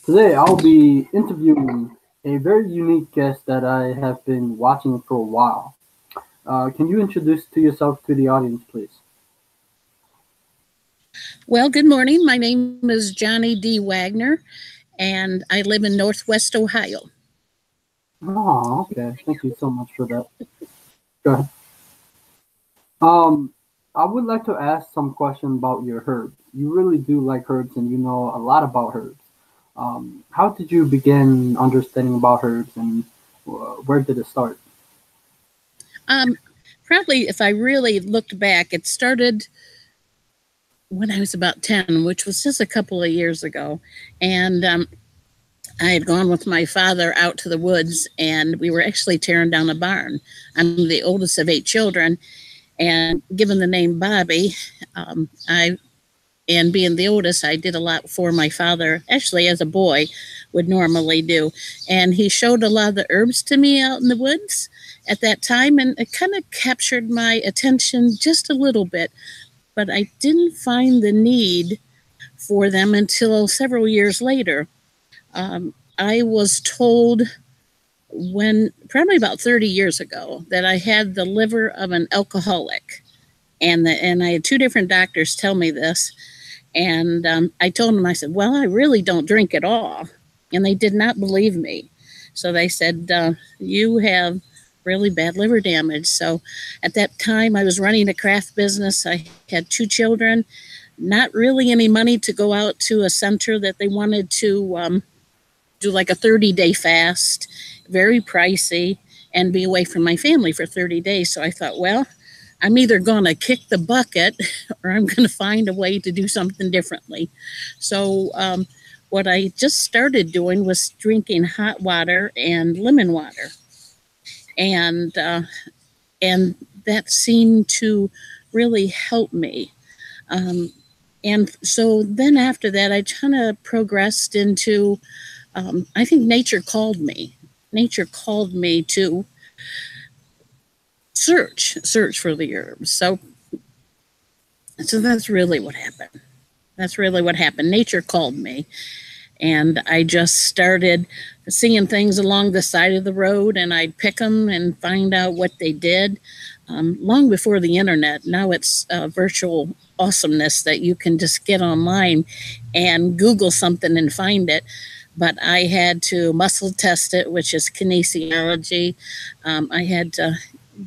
Today I'll be interviewing a very unique guest that I have been watching for a while. Can you introduce to yourself to the audience, please? Well, good morning. My name is Jonnie D. Wagner, and I live in Northwest Ohio. Oh, okay. Thank you so much for that. Go ahead. Um, I would like to ask some question about your herbs. You really do like herbs, and you know a lot about herbs. How did you begin understanding about herbs, and where did it start? Um, Probably, if I really looked back, it started when I was about 10, which was just a couple of years ago. And I had gone with my father out to the woods, and we were actually tearing down a barn. I'm the oldest of 8 children, and given the name Bobby, I and being the oldest, I did a lot for my father, actually as a boy would normally do. And he showed a lot of the herbs to me out in the woods at that time, and it kind of captured my attention just a little bit. But I didn't find the need for them until several years later. I was told when probably about 30 years ago that I had the liver of an alcoholic. And I had two different doctors tell me this. And I told them, I said, well, I really don't drink at all. And they did not believe me. So they said, you have really bad liver damage. So at that time, I was running a craft business. I had 2 children, not really any money to go out to a center that they wanted to do like a 30-day fast, very pricey, and be away from my family for 30 days. So I thought, well, I'm either going to kick the bucket or I'm going to find a way to do something differently. So what I just started doing was drinking hot water and lemon water. And that seemed to really help me. And so then after that, I kind of progressed into, I think nature called me. Nature called me to search for the herbs. So that's really what happened. That's really what happened. Nature called me, and I just started seeing things along the side of the road, and I'd pick them and find out what they did. Long before the internet, now it's virtual awesomeness that you can just get online and Google something and find it. But I had to muscle test it, which is kinesiology. I had to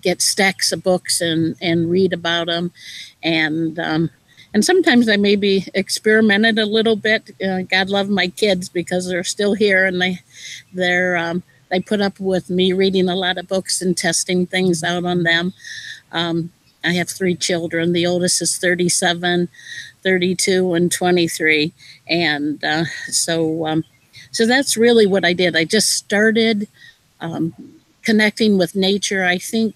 get stacks of books and read about them, and sometimes I maybe experimented a little bit. God love my kids because they're still here, and they put up with me reading a lot of books and testing things out on them. I have 3 children. The oldest is 37, 32, and 23, and so that's really what I did. I just started connecting with nature. I think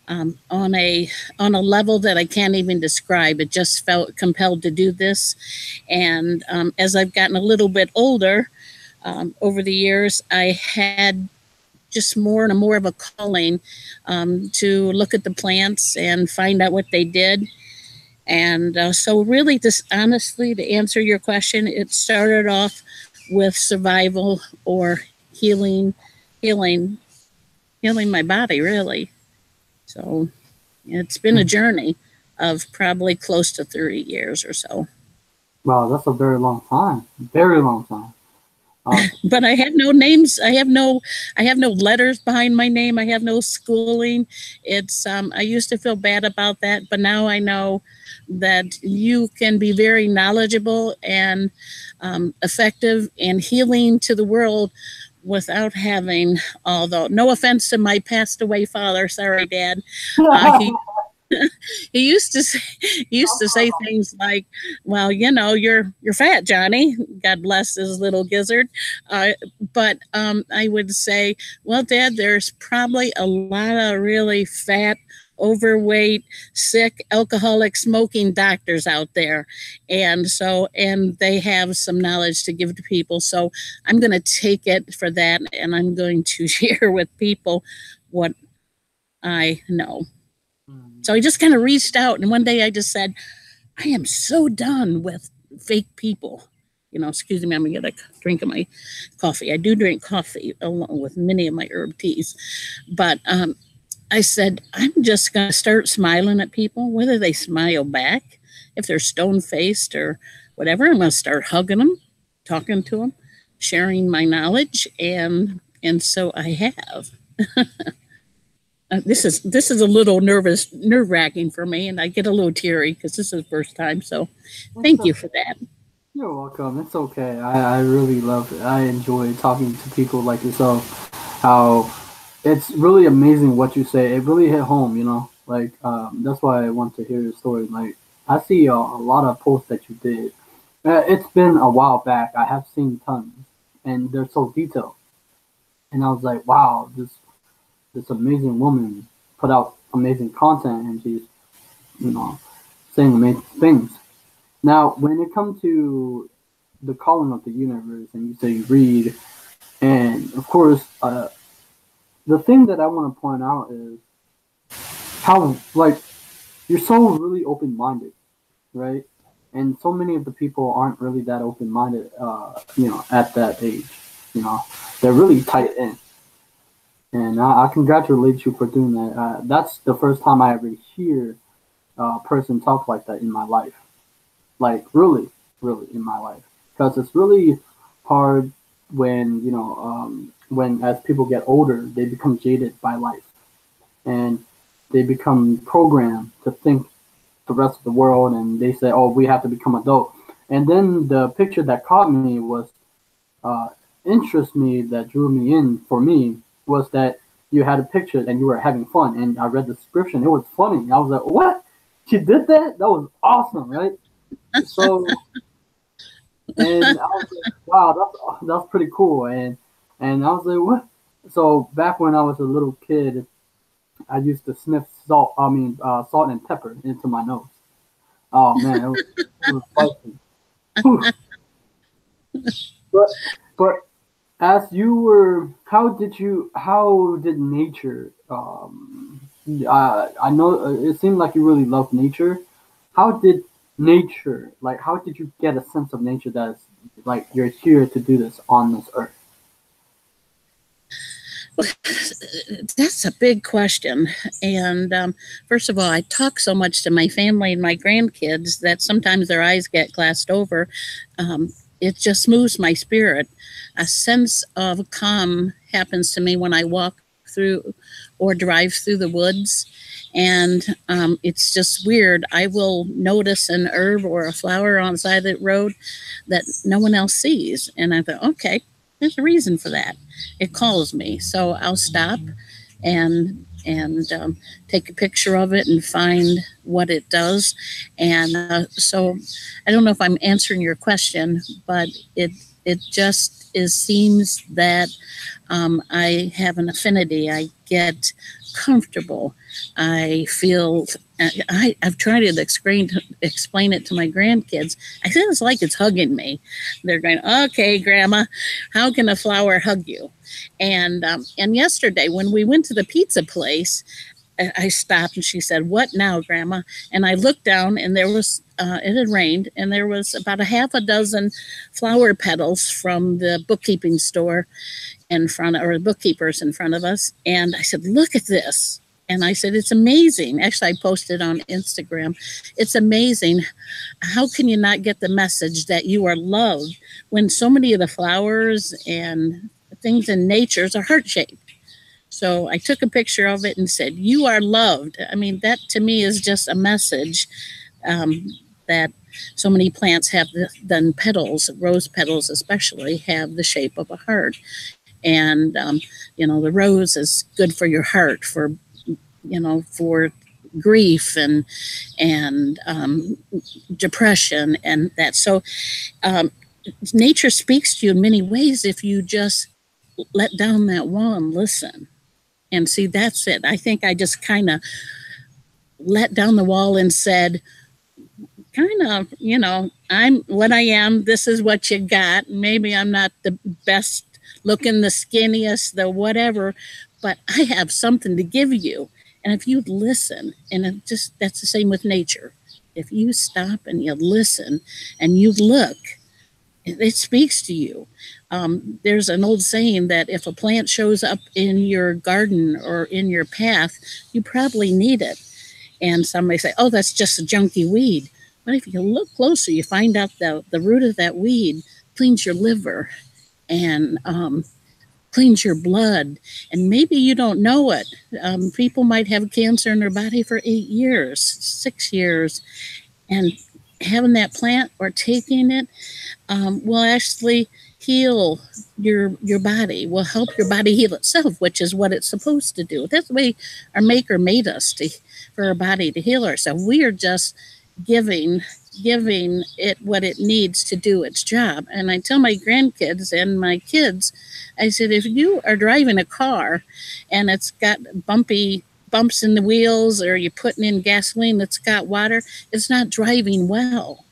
on a level that I can't even describe. It just felt compelled to do this, and as I've gotten a little bit older, over the years, I had just more and more of a calling to look at the plants and find out what they did. And so really, just honestly, to answer your question, it started off with survival or healing my body, really. So it's been a journey of probably close to 30 years or so. Wow, that's a very long time. Very long time. But I have no names. I have no letters behind my name. I have no schooling. It's I used to feel bad about that, but now I know that you can be very knowledgeable and effective and healing to the world without having all the, no offense to my passed away father, sorry Dad, he used to say things like, well, you're fat, Johnny, God bless his little gizzard, but I would say, well, Dad, there's probably a lot of really fat, overweight, sick, alcoholic, smoking doctors out there, and they have some knowledge to give to people. So I'm going to take it for that, and I'm going to share with people what I know. So I just kind of reached out, and one day I just said, I am so done with fake people. excuse me, I'm going to get a drink of my coffee. I do drink coffee along with many of my herb teas. But I said, I'm just going to start smiling at people, whether they smile back, if they're stone faced or whatever. I'm going to start hugging them, talking to them, sharing my knowledge. And so I have. This is a little nerve wracking for me, and I get a little teary because this is the first time. So, thank you for that. You're welcome. It's okay. I really love it. I enjoy talking to people like yourself. How it's really amazing what you say. It really hit home. Like that's why I want to hear your story. Like I see a lot of posts that you did. It's been a while back. I have seen tons, and they're so detailed. And I was like, wow, this amazing woman put out amazing content, and she's saying amazing things. Now, when it comes to the calling of the universe, and you say you read, and of course, the thing that I want to point out is how like you're so really open minded, right? And so many of the people aren't really that open minded, at that age. They're really tight in. And I congratulate you for doing that. That's the first time I ever hear a person talk like that in my life. Like really, really in my life, because it's really hard when when as people get older, they become jaded by life, and they become programmed to think the rest of the world, and they say, "Oh, we have to become adult." And then the picture that caught me was uh, interest me that drew me in for me was that you had a picture and you were having fun, and I read the description. It was funny. I was like, "What? She did that? That was awesome, right?" So, and I was like, "Wow, that's pretty cool." And I was like, "What?" So back when I was a little kid, I used to sniff salt. I mean, salt and pepper into my nose. Oh man, it was spicy. But but as you were, how did nature? I know it seemed like you really love nature. How did nature, like, how did you get a sense of nature that's like you're here to do this on this earth? That's a big question. And first of all, I talk so much to my family and my grandkids that sometimes their eyes get glassed over. It just moves my spirit. A sense of calm happens to me when I walk through or drive through the woods. And it's just weird. I will notice an herb or a flower on the side of the road that no one else sees. And I thought, okay, there's a reason for that. It calls me. So I'll stop and take a picture of it and find what it does. And so I don't know if I'm answering your question, but it just seems that I have an affinity. I get comfortable. I feel. I've tried to explain it to my grandkids. I feel it's like it's hugging me. They're going, "Okay, Grandma, how can a flower hug you?" And yesterday when we went to the pizza place, I stopped and she said, "What now, Grandma?" And I looked down and there was it had rained and there was about a half a dozen flower petals from the bookkeeping store in front of, or the bookkeepers in front of us. And I said, "Look at this." And I said, "It's amazing." Actually, I posted on Instagram. It's amazing. How can you not get the message that you are loved when so many of the flowers and things in nature are heart shaped? So I took a picture of it and said, "You are loved." I mean, that to me is just a message that so many plants have the petals, rose petals especially, have the shape of a heart. And, the rose is good for your heart, for grief and depression and that. So nature speaks to you in many ways if you just let down that wall and listen. And see, that's it. I think I just kind of let down the wall and said, I'm what I am. This is what you got. Maybe I'm not the best looking, the skinniest, the whatever, but I have something to give you. And if you listen, and that's the same with nature. If you stop and you listen and you look, it speaks to you. There's an old saying that if a plant shows up in your garden or in your path, you probably need it. And some may say, oh, that's just a junky weed. But if you look closer, you find out the root of that weed cleans your liver and cleans your blood. And maybe you don't know it. People might have cancer in their body for 8 years, 6 years. And having that plant or taking it will actually heal your body, will help your body heal itself, which is what it's supposed to do. That's the way our maker made us, for our body to heal ourselves. We are just giving it what it needs to do its job. And I tell my grandkids and my kids, I said, if you are driving a car and it's got bumps in the wheels, or you're putting in gasoline that's got water, it's not driving well.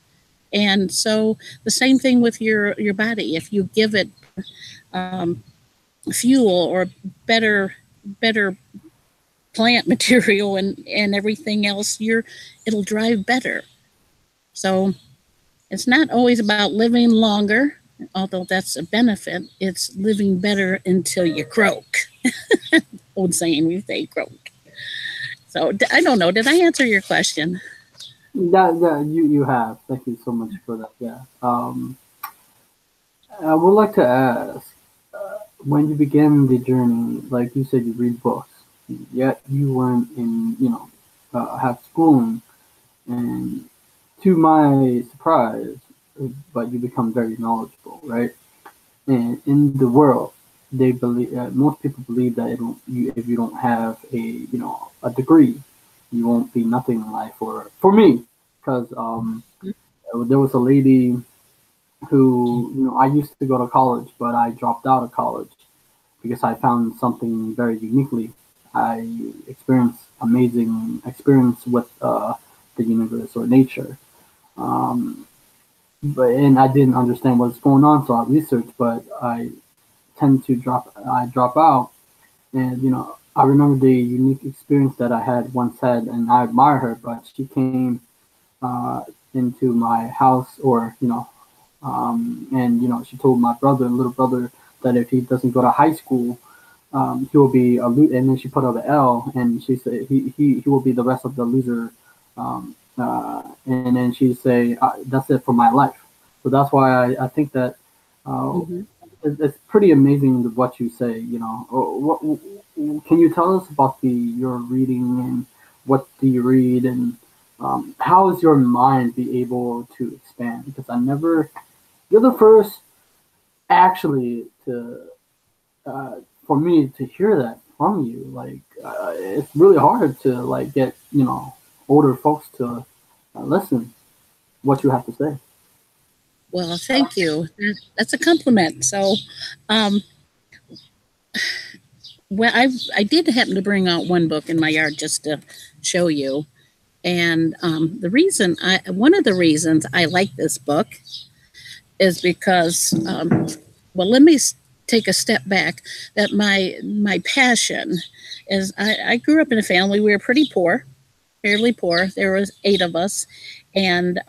And so the same thing with your body. If you give it fuel or better plant material and everything else, it'll drive better. So it's not always about living longer, although that's a benefit. It's living better until you croak. Old saying, we say croak. So I don't know. Did I answer your question? Yeah, you have. Thank you so much for that. Yeah. I would like to ask, when you began the journey, like you said, you read books, yet you weren't in, have schooling, and to my surprise, but you become very knowledgeable, right? And in the world, they believe most people believe that if you don't have a degree, you won't be nothing in life. Or for me, because there was a lady who I used to go to college, but I dropped out of college because I found something very uniquely. I experienced amazing experience with the universe or nature. And I didn't understand what's going on, so I researched. But I tend to drop out, and I remember the unique experience that I had once had, and I admire her. But she came into my house, or and she told my little brother, that if he doesn't go to high school, he will be a loser. And then she put out the L, and she said he will be the rest of the loser. And then she say, that's it for my life. So that's why I think that it's pretty amazing what you say. What can you tell us about your reading, and what do you read, and how is your mind be able to expand? Because you're the first actually to for me to hear that from you. Like it's really hard to get older folks to listen what you have to say. Well, thank you. That's a compliment. So, well, I did happen to bring out one book in my yard just to show you, and one of the reasons I like this book is because, well, let me take a step back. That my passion is, I grew up in a family, we were pretty poor, fairly poor. There was 8 of us, and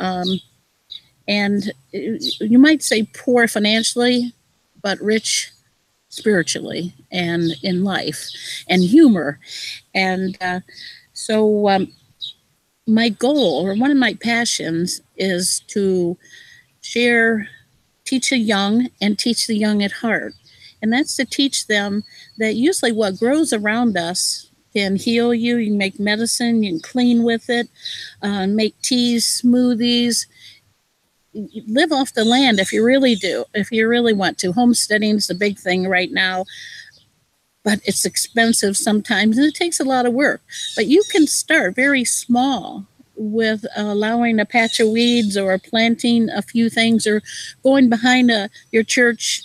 you might say poor financially, but rich spiritually and in life and humor. And so my goal, or one of my passions, is to teach the young and teach the young at heart. And that's to teach them that usually what grows around us can heal you. You can make medicine, you can clean with it, make teas, smoothies, live off the land if you really do, if you really want to. Homesteading is the big thing right now, but it's expensive sometimes and it takes a lot of work. But you can start very small with allowing a patch of weeds, or planting a few things, or going behind your church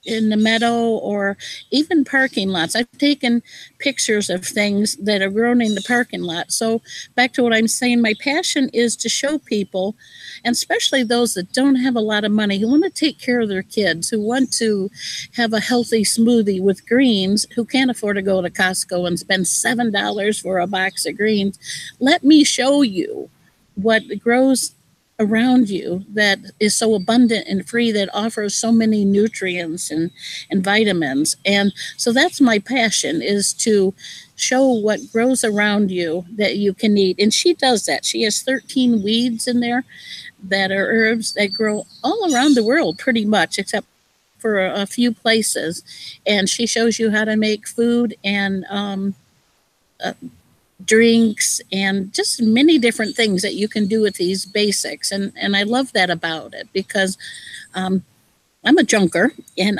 in the meadow, or even parking lots. I've taken pictures of things that are grown in the parking lot. So back to what I'm saying, my passion is to show people, and especially those that don't have a lot of money, who want to take care of their kids, who want to have a healthy smoothie with greens, who can't afford to go to Costco and spend $7 for a box of greens. Let me show you what grows around you that is so abundant and free, that offers so many nutrients and vitamins. And so that's my passion, is to show what grows around you that you can eat. And she does that. She has 13 weeds in there that are herbs that grow all around the world pretty much, except for a few places. And she shows you how to make food and uh, drinks and just many different things that you can do with these basics. And I love that about it, because um, I'm a junker, and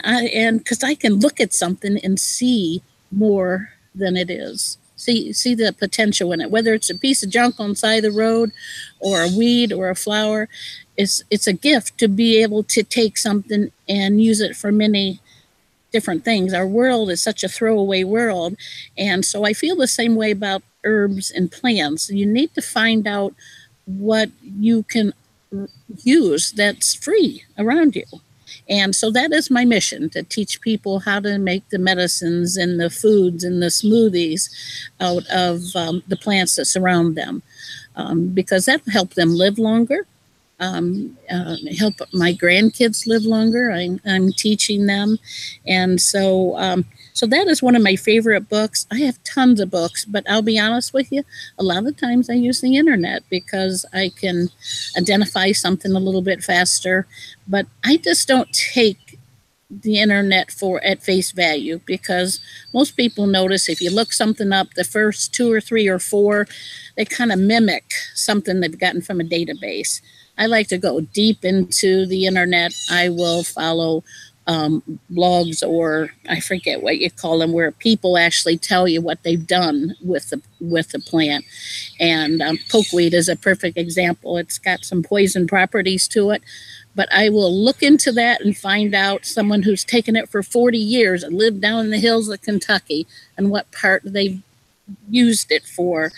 because I can look at something and see more than it is. See the potential in it, whether it's a piece of junk on the side of the road, or a weed, or a flower. It's a gift to be able to take something and use it for many different things. Our world is such a throwaway world. And so I feel the same way about herbs and plants. You need to find out what you can use that's free around you. And so that is my mission, to teach people how to make the medicines and the foods and the smoothies out of the plants that surround them, because that will help them live longer, help my grandkids live longer. I'm teaching them. And so that is one of my favorite books. I have tons of books, but I'll be honest with you, a lot of times I use the internet because I can identify something a little bit faster. But I just don't take the internet for at face value, because most people notice if you look something up, the first two or three or four, they kind of mimic something they've gotten from a database. I like to go deep into the internet. I will follow blogs, or I forget what you call them, where people actually tell you what they've done with the plant. And pokeweed is a perfect example. It's got some poison properties to it, but I will look into that and find out someone who's taken it for 40 years and lived down in the hills of Kentucky, and what part they've used it for.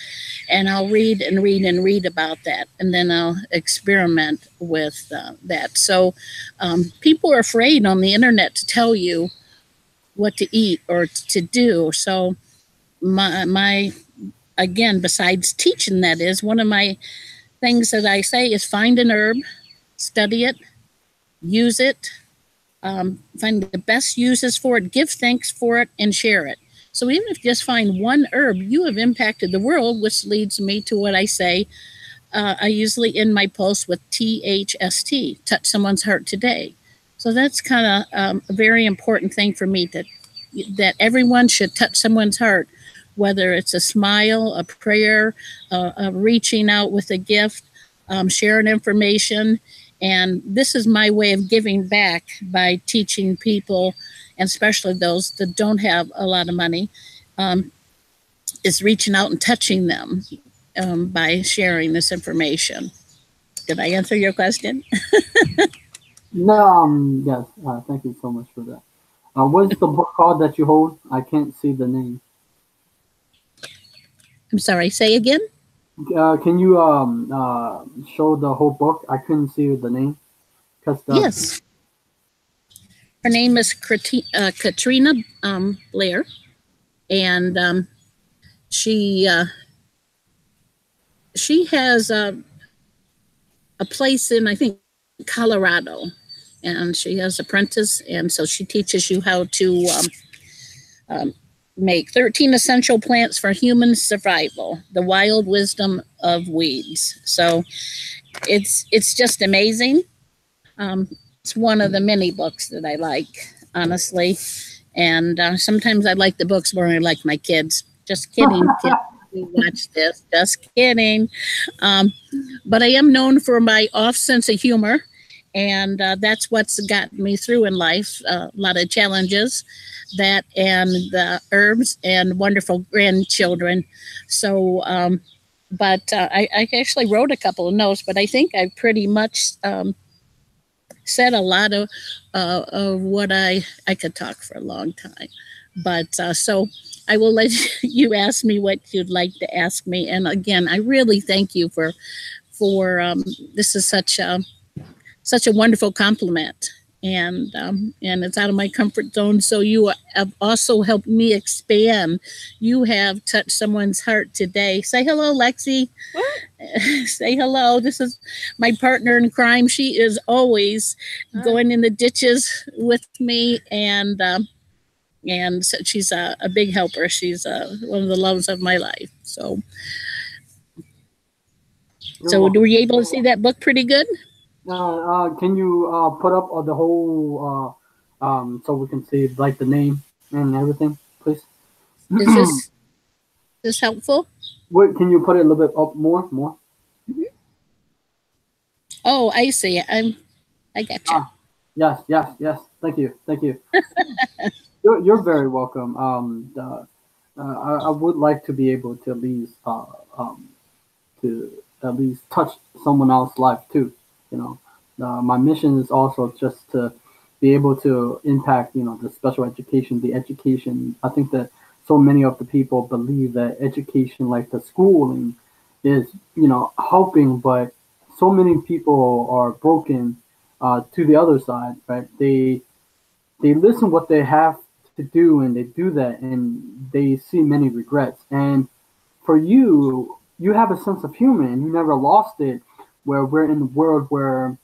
And I'll read and read and read about that, and then I'll experiment with that. So people are afraid on the internet to tell you what to eat or to do. So my again, besides teaching, that is one of my things that I say is find an herb, study it, use it, find the best uses for it, give thanks for it, and share it. So even if you just find one herb, you have impacted the world, which leads me to what I say. I usually end my post with THST, touch someone's heart today. So that's kind of a very important thing for me, that everyone should touch someone's heart, whether it's a smile, a prayer, reaching out with a gift, sharing information. And this is my way of giving back by teaching people, and especially those that don't have a lot of money, is reaching out and touching them by sharing this information. Did I answer your question? No, yes. Thank you so much for that. What's the book called that you hold? I can't see the name. I'm sorry, say again? Can you show the whole book? I couldn't see the name. Yes. Her name is Katrina Blair, and she has a place in, I think, Colorado, and she has apprentice, and so she teaches you how to make 13 essential plants for human survival, the wild wisdom of weeds. So it's just amazing. It's one of the many books that I like, honestly. And sometimes I like the books more than I like my kids. Just kidding, kids. You watch this. Just kidding. But I am known for my off sense of humor, and that's what's gotten me through in life. A lot of challenges, that and the herbs and wonderful grandchildren. So, but I actually wrote a couple of notes, but I think I pretty much said a lot of what I could talk for a long time. But so I will let you ask me what you'd like to ask me. And again, I really thank you for this is such a wonderful compliment. and it's out of my comfort zone. So you have also helped me expand. You have touched someone's heart today. Say hello, Lexi. Say hello. This is my partner in crime. She is always going in the ditches with me, and so she's a big helper. She's one of the loves of my life. So were you able to see that book pretty good? Can you put up the whole so we can see like the name and everything, please? Is this helpful? Wait, can you put it a little bit up more? Mm-hmm. Oh, I see. I gotcha. Yes. Thank you. You're very welcome. I would like to be able to at least touch someone else's life too. You know, my mission is also just to be able to impact, the special education, the education. I think that so many of the people believe that education, like the schooling, is, helping, but so many people are broken to the other side, right? They listen what they have to do and they do that and they see many regrets. And for you, you have a sense of humor and you never lost it. Where we're in a world where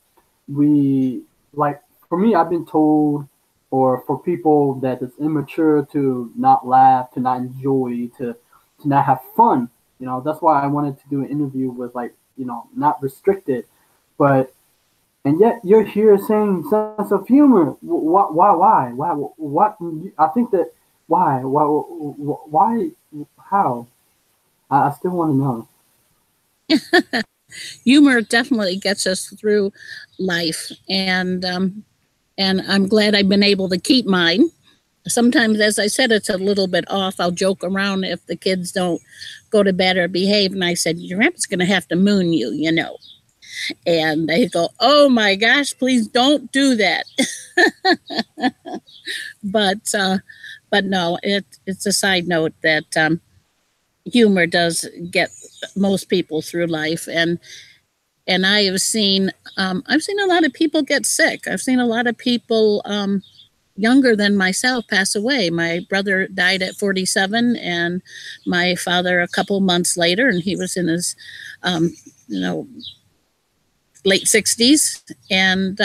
we like, for me, I've been told, or for people that it's immature to not laugh, to not enjoy, to not have fun. That's why I wanted to do an interview with, like, not restricted, but and yet you're here saying sense of humor. Why? What? I think that why? How? I still want to know. Humor definitely gets us through life, and I'm glad I've been able to keep mine. Sometimes, as I said, it's a little bit off. I'll joke around if the kids don't go to bed or behave, and I said, "Your grandpa's going to have to moon you, you know." And they go, "Oh my gosh, please don't do that." but but no, it's a side note that humor does get most people through life, and I've seen a lot of people get sick. I've seen a lot of people younger than myself pass away. My brother died at 47, and my father a couple months later, and he was in his you know late 60s, and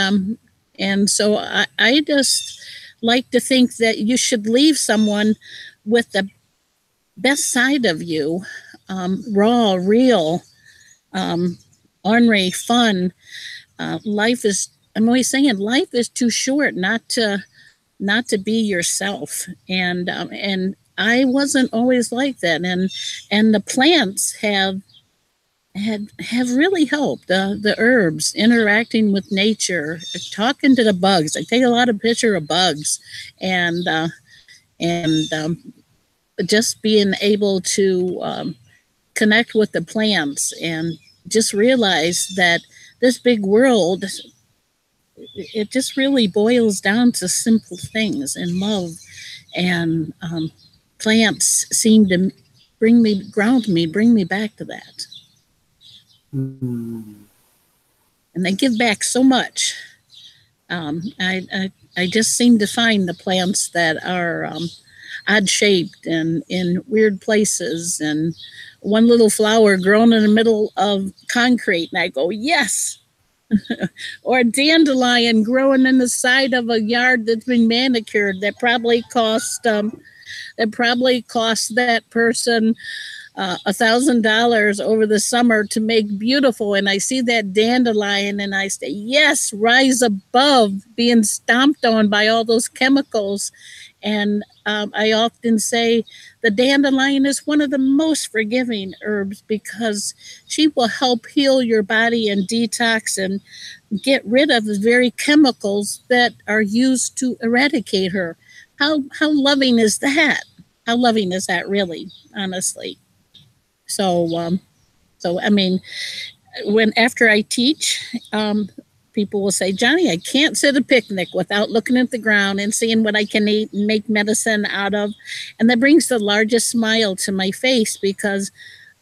so I just like to think that you should leave someone with the best side of you, raw, real, ornery, fun. Life is. I'm always saying life is too short not to be yourself, and I wasn't always like that, and the plants have really helped. The herbs, interacting with nature, talking to the bugs. I take a lot of picture of bugs, and and just being able to connect with the plants and just realize that this big world, it just really boils down to simple things and love, and plants seem to bring me back to that. Mm. And they give back so much. I just seem to find the plants that are odd shaped and in weird places, and one little flower grown in the middle of concrete, and I go, yes. Or a dandelion growing in the side of a yard that's been manicured that probably cost that person $1,000 over the summer to make beautiful. And I see that dandelion and I say, yes, rise above being stomped on by all those chemicals. And I often say the dandelion is one of the most forgiving herbs because she will help heal your body and detox and get rid of the very chemicals that are used to eradicate her. How loving is that? How loving is that, really, honestly? So I mean, when after I teach, people will say, Johnny, I can't sit a picnic without looking at the ground and seeing what I can eat and make medicine out of. And that brings the largest smile to my face because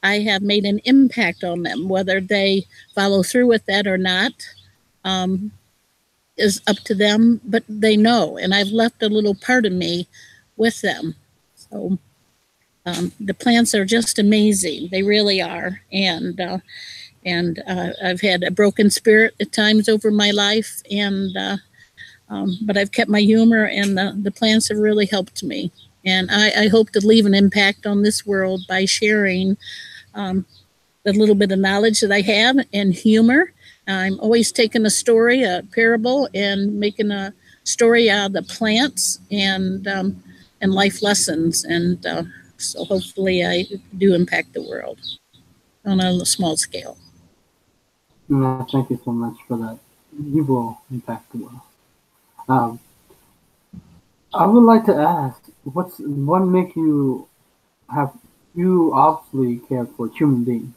I have made an impact on them, whether they follow through with that or not. Um, is up to them, but they know, and I've left a little part of me with them. So the plants are just amazing. They really are, and I've had a broken spirit at times over my life, and but I've kept my humor, and the plants have really helped me. And I hope to leave an impact on this world by sharing the little bit of knowledge that I have and humor. I'm always taking a story, a parable, and making a story out of the plants and life lessons. And so hopefully I do impact the world on a small scale. Yeah, thank you so much for that. You will impact the world. Um, I would like to ask, what make you have you obviously care for human beings?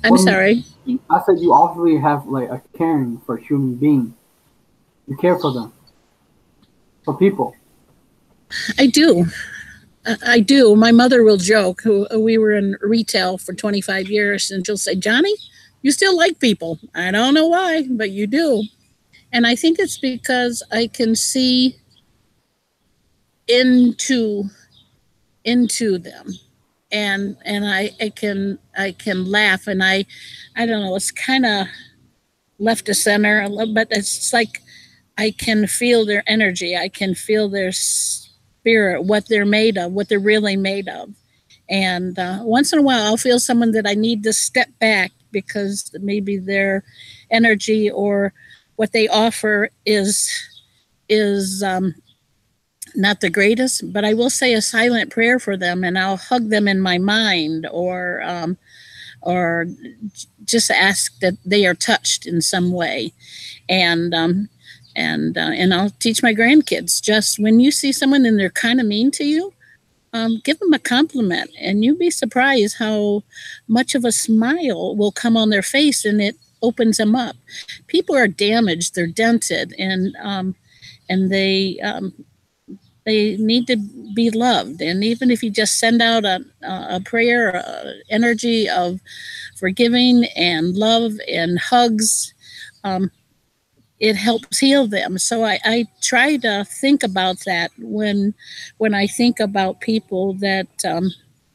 I'm What sorry. I said you obviously have like a caring for human beings. You care for them, for people. I do. I do. My mother will joke. We were in retail for 25 years, and she'll say, "Johnny, you still like people." I don't know why, but you do. And I think it's because I can see into them, and I can laugh, and I don't know. It's kind of left to center, but it's like I can feel their energy. I can feel their spirit, what they're made of, what they're really made of. And once in a while, I'll feel someone that I need to step back because maybe their energy or what they offer is not the greatest. But I will say a silent prayer for them, and I'll hug them in my mind, or just ask that they are touched in some way. And and I'll teach my grandkids, just when you see someone and they're kind of mean to you, give them a compliment, and you'll be surprised how much of a smile will come on their face, and it opens them up. People are damaged; they're dented, and they need to be loved. And even if you just send out a prayer, energy of forgiving and love and hugs, um, it helps heal them. So I try to think about that when I think about people that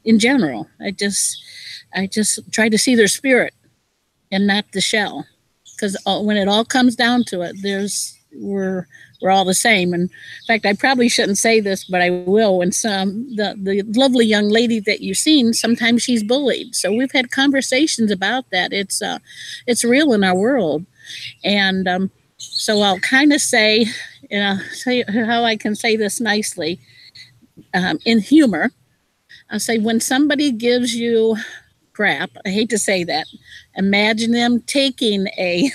in general. I just try to see their spirit and not the shell, because when it all comes down to it, we're all the same. And in fact, I probably shouldn't say this, but I will. When the lovely young lady that you've seen, sometimes she's bullied. So we've had conversations about that. It's real in our world, and so I'll kind of say, say how I can say this nicely, in humor. I'll say, when somebody gives you crap, I hate to say that, imagine them taking a,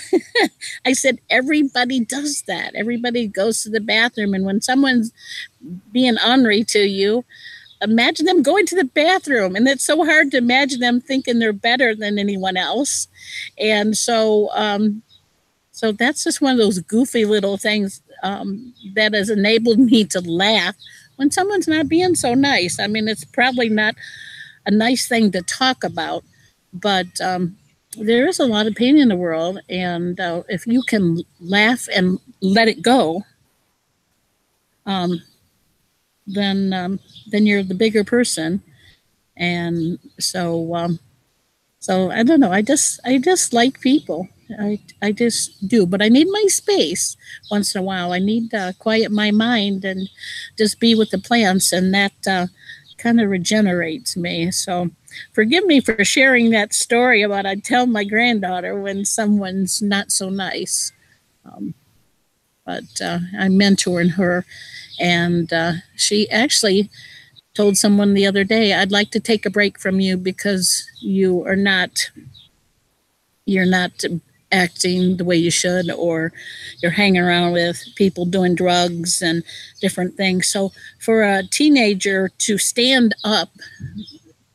I said, everybody does that. Everybody goes to the bathroom, and when someone's being ornery to you, imagine them going to the bathroom. And it's so hard to imagine them thinking they're better than anyone else. And so that's just one of those goofy little things that has enabled me to laugh when someone's not being so nice. I mean, it's probably not a nice thing to talk about, but there is a lot of pain in the world, and if you can laugh and let it go, um, then you're the bigger person. And so I don't know. I just like people. I just do, but I need my space once in a while. I need to quiet my mind and just be with the plants, and that kind of regenerates me. So forgive me for sharing that story about I tell my granddaughter when someone's not so nice. Um, but I'm mentoring her, and she actually told someone the other day, "I'd like to take a break from you because you're not acting the way you should, or you're hanging around with people doing drugs and different things." So for a teenager to stand up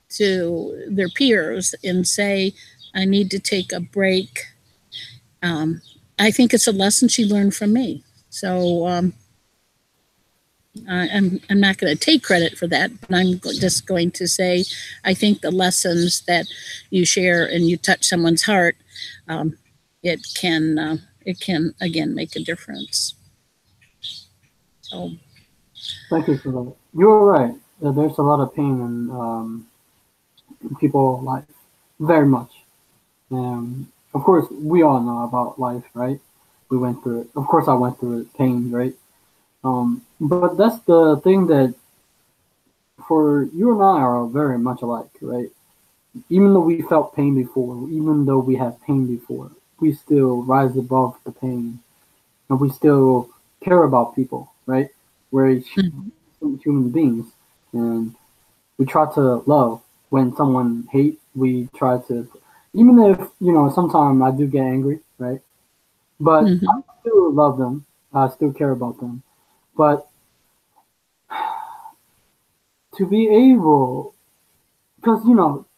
to their peers and say, "I need to take a break," um, I think it's a lesson she learned from me. So I'm not going to take credit for that, but I'm just going to say I think the lessons that you share and you touch someone's heart, um, it can it can again make a difference. So Thank you for that. You're right. There's a lot of pain in people's life, very much. Of course, we all know about life, right? We went through it. Of course, I went through it, pain, right? But that's the thing that for you and I are very much alike, right? Even though we felt pain before, even though we had pain before, we still rise above the pain, and we still care about people, right? We're human beings, and we try to love. When someone hates, we try to, even if sometimes I do get angry, right? But I mhm. still love them. I still care about them. But to be able, because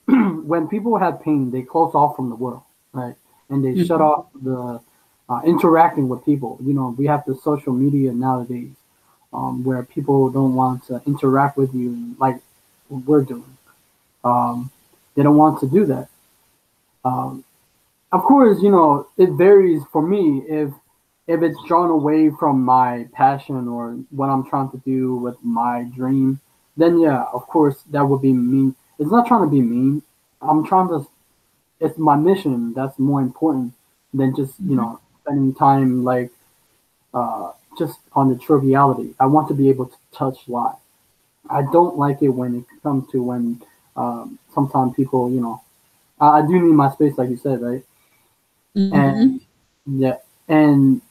when people have pain, they close off from the world, right? And they shut Mhm. off the interacting with people. We have the social media nowadays, where people don't want to interact with you like we're doing. Um, they don't want to do that. Um, of course, it varies for me if it's drawn away from my passion or what I'm trying to do with my dream, then yeah, of course that would be mean. It's not trying to be mean. I'm trying to. It's my mission that's more important than just Mhm. spending time like just on the triviality. I want to be able to touch live. I don't like it when it comes to when sometimes people I do need my space like you said, right? And Mhm. yeah, and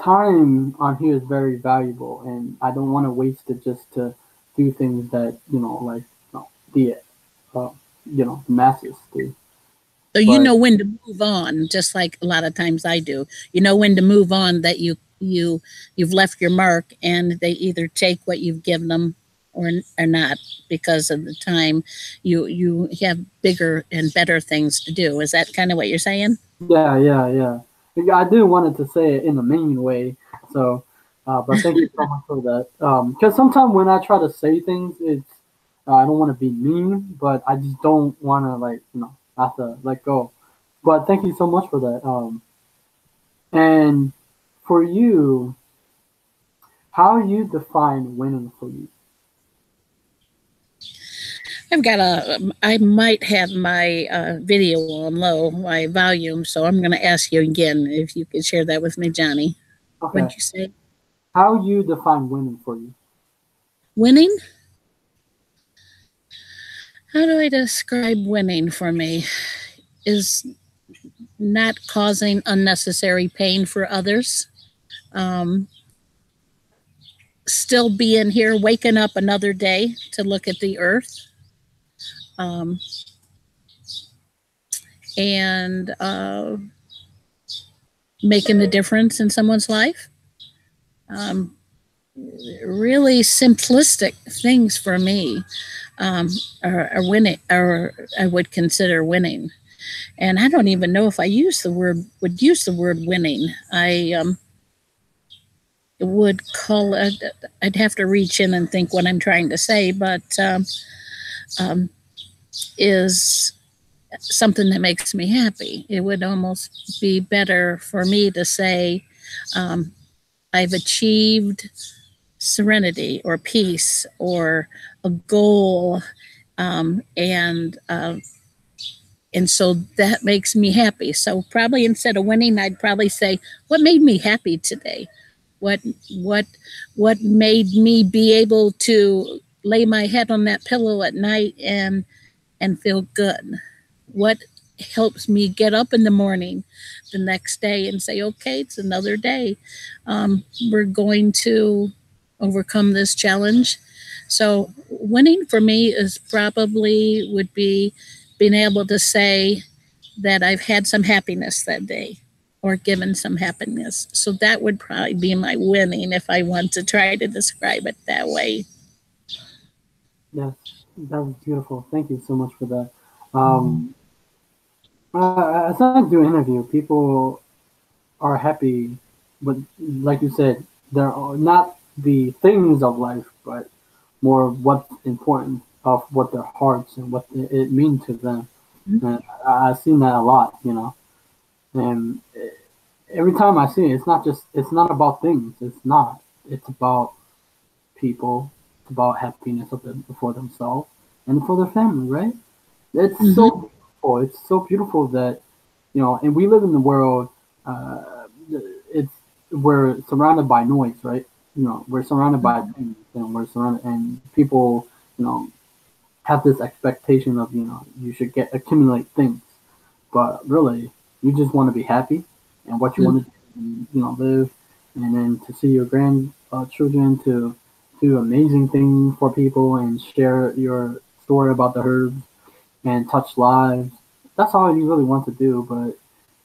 time on here is very valuable, and I don't want to waste it just to do things that like the uh, masses do. So you But know when to move on, just like a lot of times I do. You know when to move on, that you've left your mark, and they either take what you've given them or not, because of the time you have bigger and better things to do. Is that kind of what you're saying? yeah, yeah, yeah. Yeah, I do wanted to say it in a mean way, so but thank you so much for that. Because sometimes when I try to say things, it's I don't want to be mean, but I just don't want to like have to let go. But thank you so much for that. And for you, how you define winning for you? I might have my video on low, my volume, so I'm going to ask you again if you could share that with me, Johnny. What Okay, did you say? how you define winning for you? Winning? How do I describe winning for me? Is not causing unnecessary pain for others. Um, Still being here, waking up another day to look at the earth, um, and making a difference in someone's life. Um, really simplistic things for me are winning, or I would consider winning. And I don't even know if I would use the word winning. I would call it. I'd have to reach in and think what I'm trying to say, but um, is something that makes me happy. It would almost be better for me to say um, I've achieved serenity or peace or a goal, and so that makes me happy. So probably instead of winning, I'd probably say, what made me happy today? What what what made me be able to lay my head on that pillow at night and feel good? What helps me get up in the morning the next day and say, okay, it's another day. We're going to overcome this challenge. So winning for me is probably would be being able to say that I've had some happiness that day or given some happiness. So that would probably be my winning if I want to try to describe it that way. Yes, that was beautiful. Thank you so much for that. Um, as I do interview, people are happy, but like you said, they're not the things of life, but more what's important of what their hearts and what it means to them. And I've seen that a lot, and every time I see it, it's not about things. It's not. It's about people. It's about happiness of them for themselves and for their family, right? It's so Hmm. beautiful. It's so beautiful that and we live in the world. Uh, it's we're surrounded by noise, right? We're surrounded by things, and we're surrounded, and people, you know, have this expectation of you should get accumulate things, but really you just want to be happy and what you want to do, and, live, and then to see your grandchildren to do amazing things for people and share your story about the herbs and touch lives. That's all you really want to do, but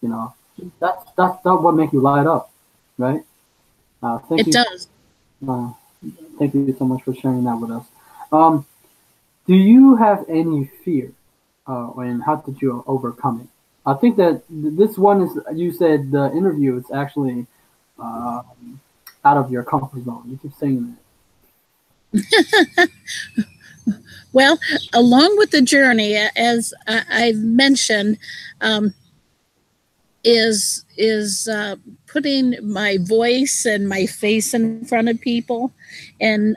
you know that's not what make you light up, right? Thank It you, does. uh, thank you so much for sharing that with us. Um, do you have any fear, and how did you overcome it? I think that this one is, you said the interview is actually uh, out of your comfort zone. You keep saying Well, along with the journey, as I've mentioned, um, is putting my voice and my face in front of people, and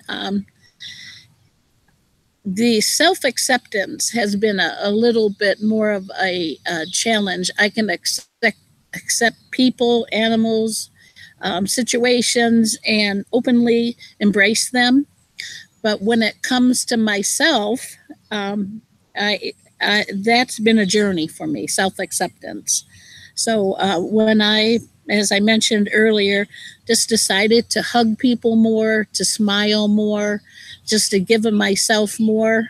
the self acceptance has been a little bit more of a challenge. I can accept people, animals, situations, and openly embrace them. But when it comes to myself, um, that's been a journey for me, self acceptance. So when as I mentioned earlier, just decided to hug people more, to smile more, just to give of myself more,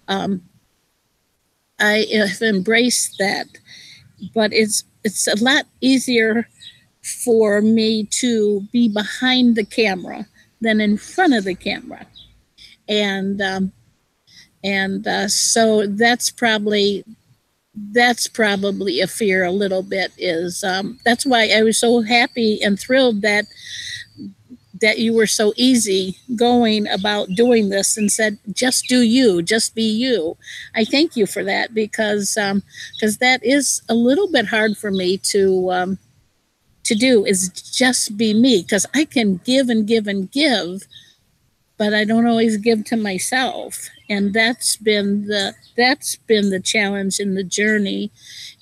um, I have embraced that. But it's a lot easier for me to be behind the camera than in front of the camera, and so that's probably a fear a little bit. Is That's why I was so happy and thrilled that you were so easy going about doing this and said just do you, just be you. I thank you for that, because that is a little bit hard for me to do, is just be me, because I can give and give and give, but I don't always give to myself. And that's been the challenge in the journey,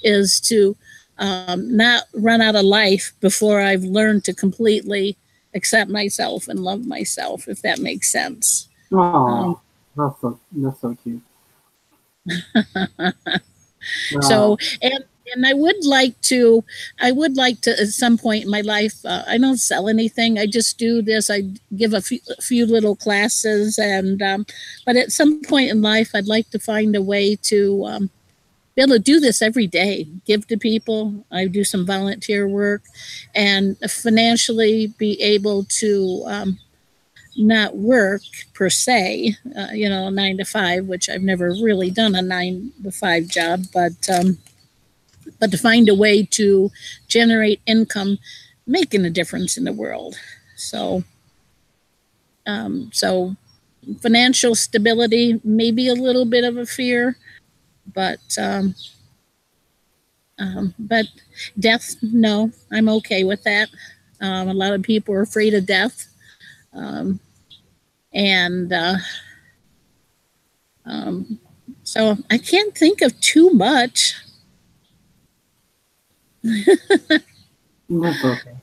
is to not run out of life before I've learned to completely accept myself and love myself, if that makes sense. that. Um, Oh, that's so cute. Uh, so and I would like to at some point in my life. I don't sell anything. I just do this. I give a few little classes, and but at some point in life, I'd like to find a way to be able to do this every day, give to people. I do some volunteer work, and financially be able to not work per se, 9 to 5, which I've never really done a 9 to 5 job, but to find a way to generate income, making a difference in the world. So financial stability may be a little bit of a fear, but but death, no, I'm okay with that. A lot of people are afraid of death, um, and um, so I can't think of too much. that's okay.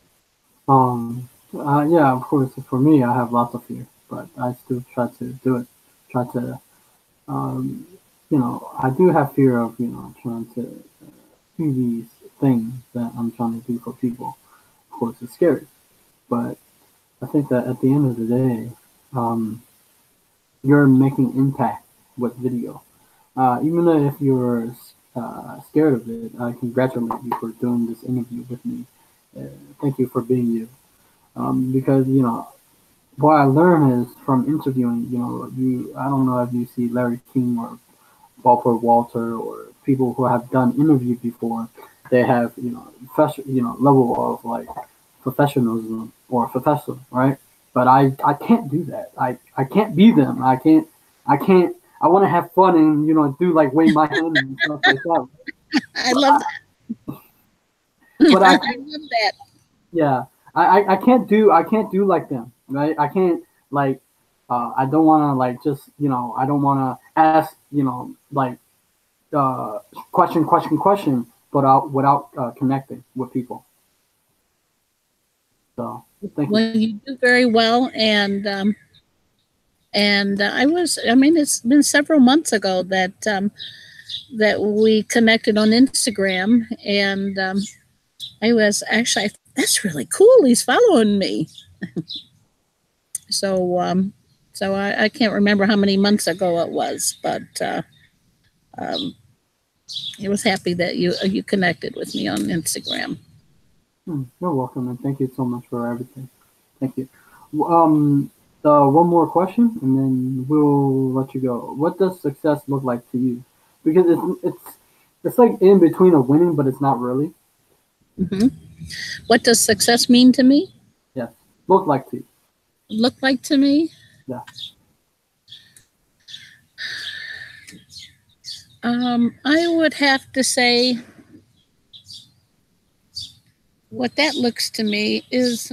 Yeah, of course. For me, I have lots of fear, but I still try to do it. Try to, um, I do have fear of trying to do these things that I'm trying to do for people. Of course, it's scary, but I think that at the end of the day, um, you're making impact with video. Even if you're scared of it, I congratulate you for doing this interview with me. Uh, Thank you for being you. Because what I learn is from interviewing. I don't know if you see Larry King or Walter or people who have done interview before. They have level of like professionalism or professional, right? But I can't do that. I can't be them. I can't. I want to have fun and do like wave my hand and stuff like that. I But love I, that. but I I can't. love that. Yeah, I can't do like them, right? I can't like I don't want to like just I don't want to ask like uh question, but without connecting with people. So thank you. Well, you do very well, and I mean, it's been several months ago that we connected on Instagram, and I was actually, that's really cool. He's following me. So, I can't remember how many months ago it was, but um, I was happy that you connected with me on Instagram. You're welcome, and thank you so much for everything. Thank you. One more question, and then we'll let you go. What does success look like to you? Because it's like in between a winning, but it's not really. Hmm. What does success mean to me? Yes, look like to you. Look like to me? Yeah. I would have to say what that looks to me is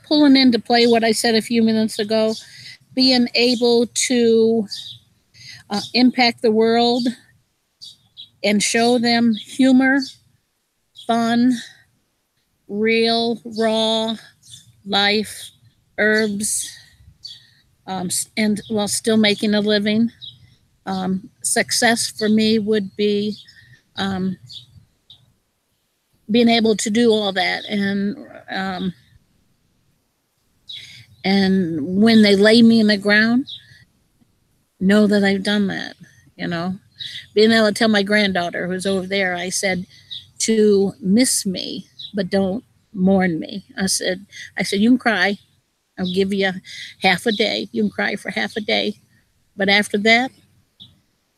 pulling into play what I said a few minutes ago, being able to impact the world and show them humor, fun, real, raw life, herbs, and while still making a living. Success for me would be um, being able to do all that, and when they lay me in the ground, know that I've done that. You know, being able to tell my granddaughter who's over there, I said to miss me, but don't mourn me. I said you can cry. I'll give you half a day. You can cry for half a day, but after that,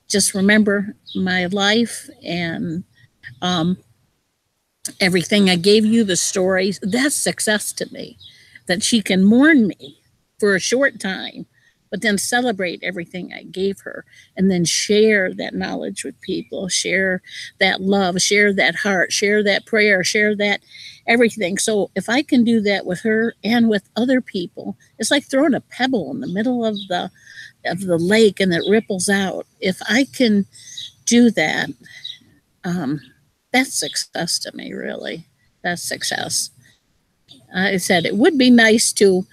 just remember my life and um, everything I gave you, the stories. That's success to me. That she can mourn me for a short time, but then celebrate everything I gave her and then share that knowledge with people, share that love, share that heart, share that prayer, share that everything. So if I can do that with her and with other people, it's like throwing a pebble in the middle of the lake and it ripples out. If I can do that, um, that's success to me, really. That's success. I said it would be nice to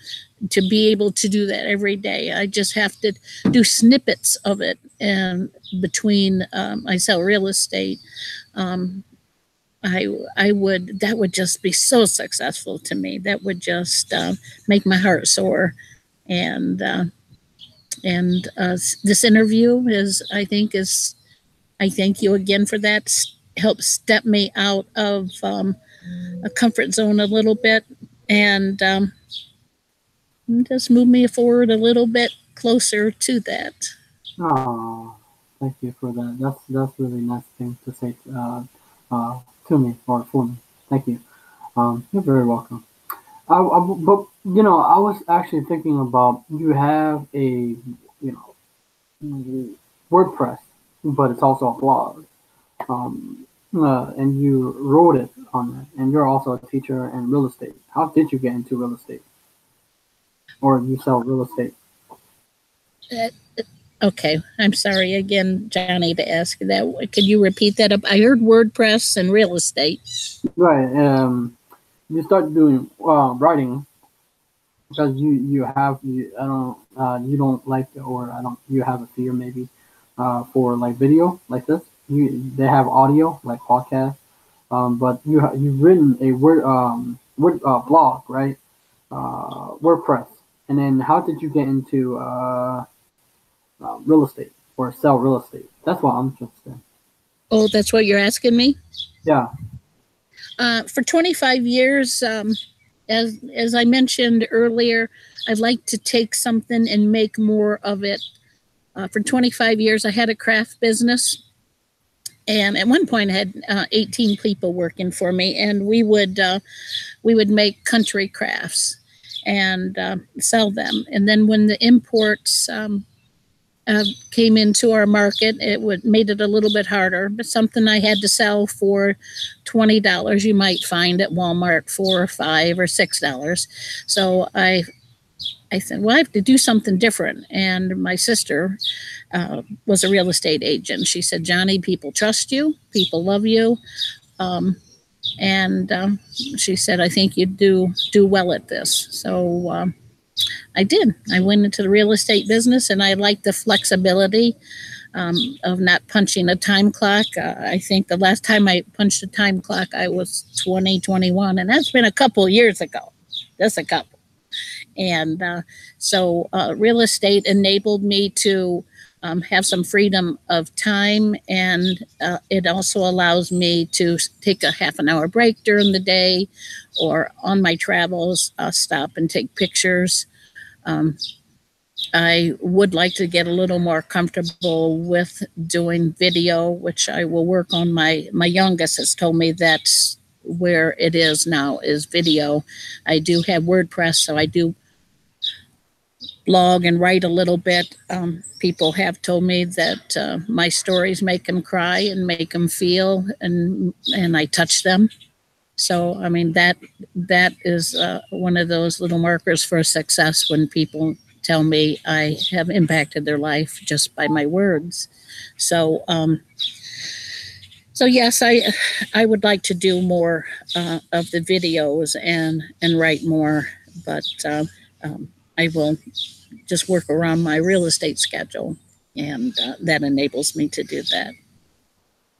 be able to do that every day. I just have to do snippets of it, and between I sell real estate. Um, I would that would just be so successful to me. That would just make my heart soar, and this interview is I thank you again for that. Help step me out of a comfort zone a little bit, and just move me forward a little bit closer to that. Oh, thank you for that. That's really nice thing to say to me or for me. Thank you. You're very welcome. But I was actually thinking about you have a WordPress, but it's also a blog. And you wrote it on that, and you're also a teacher in real estate. How did you get into real estate, or you sell real estate? Uh, okay, I'm sorry again, Johnny, to ask that. Could you repeat that? I heard WordPress and real estate. Right. You start doing writing because you have I don't you don't like or I don't you have a fear maybe for like video like this. They have audio like podcast, but you've written a word blog, right? WordPress. And then how did you get into real estate or sell real estate? That's what I'm interested in. Oh, that's what you're asking me? Yeah. For 25 years, as I mentioned earlier, I'd like to take something and make more of it. For 25 years, I had a craft business. And at one point, I had 18 people working for me, and we would make country crafts and sell them. And then when the imports came into our market, made it a little bit harder. But something I had to sell for $20, you might find at Walmart for $5 or $6. So I said, well, I have to do something different. And my sister was a real estate agent. She said, Jonnie, people trust you, people love you. And she said, I think you'd do well at this. So I did. I went into the real estate business, and I liked the flexibility of not punching a time clock. I think the last time I punched a time clock, I was 2021, and that's been a couple years ago, just a couple. And so real estate enabled me to have some freedom of time, and it also allows me to take a half an hour break during the day, or on my travels, stop and take pictures. I would like to get a little more comfortable with doing video, which I will work on. My youngest has told me that's where it is now, is video. I do have WordPress, so I do blog and write a little bit. People have told me that my stories make them cry and make them feel, and I touch them. So, I mean, that is one of those little markers for success, when people tell me I have impacted their life just by my words. So, so yes, I would like to do more of the videos and write more, but I will just work around my real estate schedule, and that enables me to do that.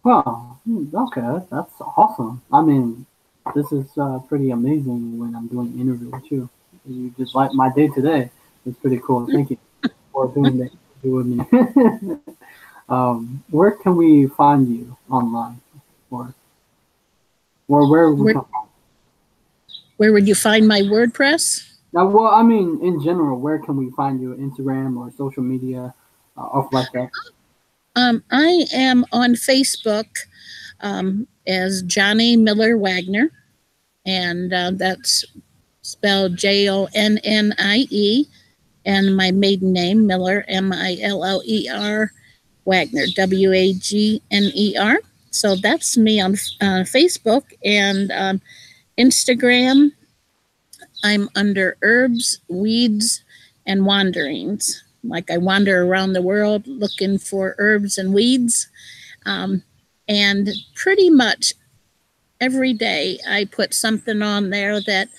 Wow, okay, that's awesome. I mean, this is pretty amazing when I'm doing an interview with you. You just like my day today. It's pretty cool. Thank you for doing that with me. Where can we find you online? Or where would you find my WordPress? Now, well, I mean, in general, where can we find you? Instagram or social media, off like that? I am on Facebook as Jonnie Miller Wagner, and that's spelled Jonnie, and my maiden name, Miller, Miller, Wagner, Wagner. So that's me on Facebook, and Instagram, I'm under Herbs, Weeds, and Wanderings. Like, I wander around the world looking for herbs and weeds. And pretty much every day I put something on there that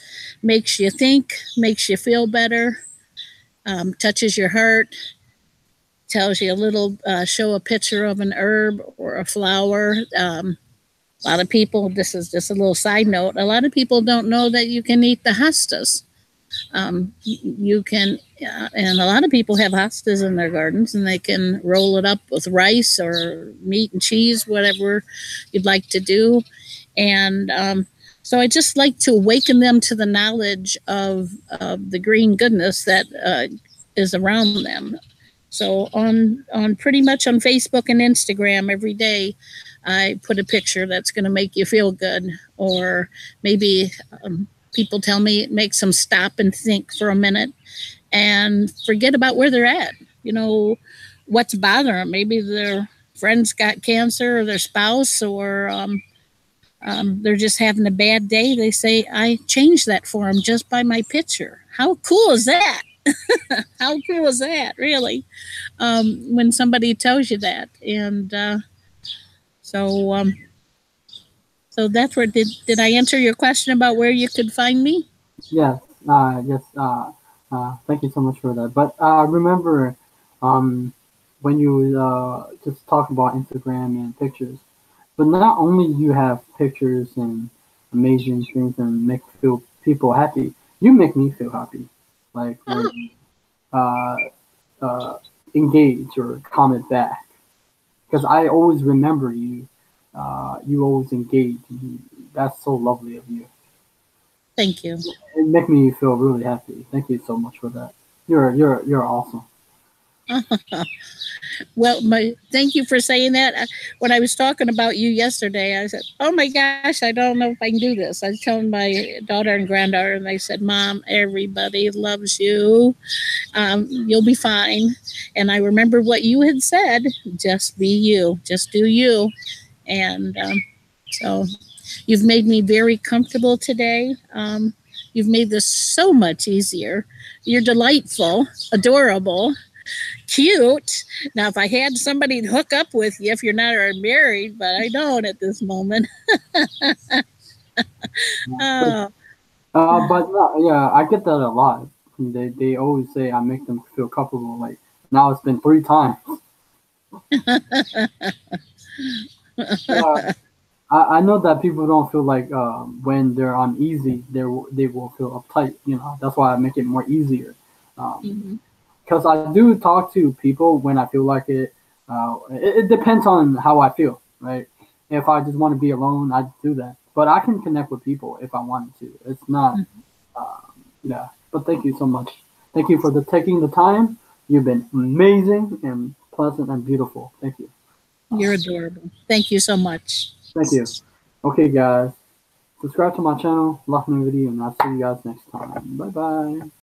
makes you think, makes you feel better, touches your heart, tells you a little, show a picture of an herb or a flower. A lot of people, this is just a little side note, a lot of people don't know that you can eat the hostas. You can, and a lot of people have hostas in their gardens, and they can roll it up with rice or meat and cheese, whatever you'd like to do. And so I just like to awaken them to the knowledge of the green goodness that is around them. So on pretty much on Facebook and Instagram every day, I put a picture that's going to make you feel good, or maybe people tell me it makes them stop and think for a minute and forget about where they're at. You know, what's bothering them. Maybe their friend's got cancer, or their spouse, or they're just having a bad day. They say, I changed that for them just by my picture. How cool is that? How cool is that, really? When somebody tells you that. And so that's where, did I answer your question about where you could find me? Yes, yes. Thank you so much for that. But remember, when you just talk about Instagram and pictures, but not only you have pictures and amazing things and make people happy, you make me feel happy. Like when engage or comment back, because I always remember you. You always engage. That's so lovely of you. Thank you. It makes me feel really happy. Thank you so much for that. You're awesome. Well, thank you for saying that. When I was talking about you yesterday, I said, "Oh my gosh, I don't know if I can do this." I was telling my daughter and granddaughter, and they said, "Mom, everybody loves you. You'll be fine." And I remember what you had said: "Just be you. Just do you." And so, you've made me very comfortable today. You've made this so much easier. You're delightful, adorable, cute. Now, if I had somebody to hook up with you, if you're not already married, but I don't at this moment. Oh, But yeah, I get that a lot. They always say I make them feel comfortable. Like now it's been 3 times. Yeah, I know that people don't feel like when they're uneasy, they will feel uptight. That's why I make it more easier. mhm. Because I do talk to people when I feel like it. It depends on how I feel, right? If I just want to be alone, I do that. But I can connect with people if I wanted to. It's not, yeah. But thank you so much. Thank you for taking the time. You've been amazing and pleasant and beautiful. Thank you. You're adorable. Thank you so much. Thank you. Okay, guys. Subscribe to my channel, like my video, and I'll see you guys next time. Bye bye.